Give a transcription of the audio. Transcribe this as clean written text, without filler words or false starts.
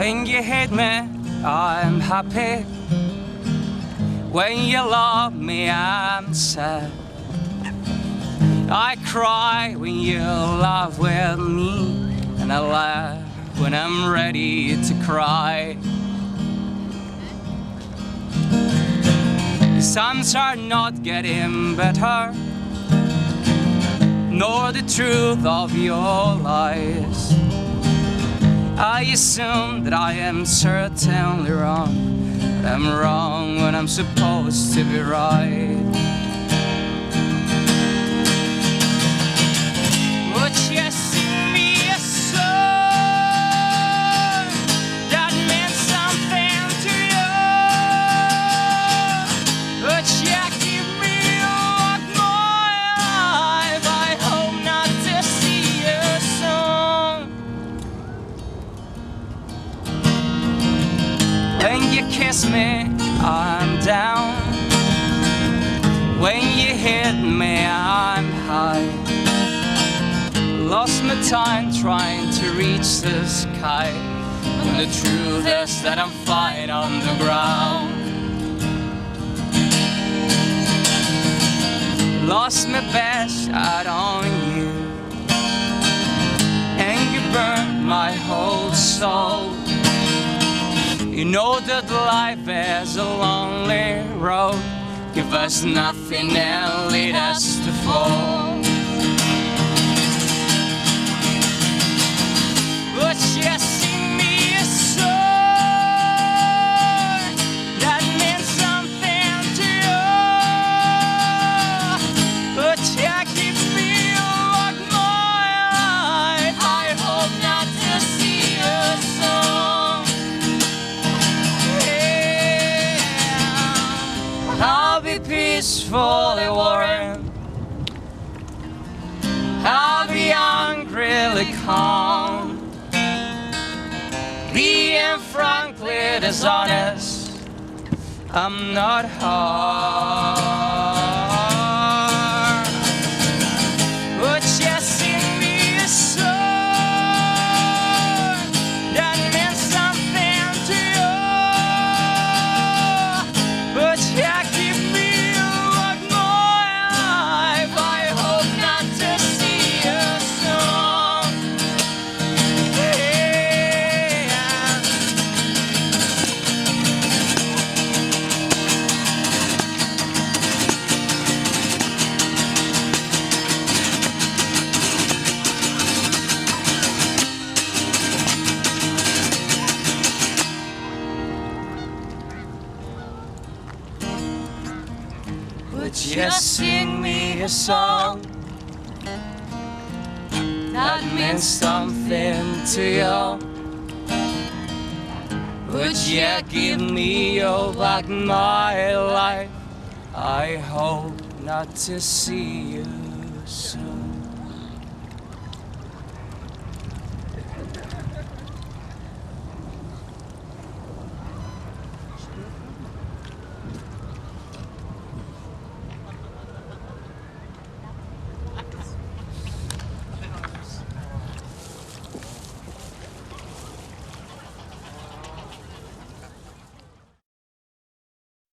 When you hate me, I'm happy. When you love me, I'm sad. I cry when you laugh with me, and I laugh when I'm ready to cry. The times are not getting better, nor the truth of your lies. I assume that I am certainly wrong, but I'm wrong when I'm supposed to be right. Would you sing me a song that meant something to you? Would you give me all my life? I hope not to see you soon. When you kiss me, I'm down. When you hit me, I'm high. Lost my time trying to reach the sky, when the truth is that I'm fine on the ground. Lost my best shot on you, and you burned my whole soul. You know that life is a lonely road. Give us nothing and lead us to fall. Would you sing me a song that meant something to you? Would you give me all my life? I hope not to see you soon. Yeah. I'll be peacefully warm. I'll be angrily calm. Being frankly dishonest, I'm not hard. Would you sing me a song that meant something to you? Would you give me all my life? I hope not to see you soon. Would you sing me a song that meant something to you? Would you give me all back my life? I hope not to see you soon.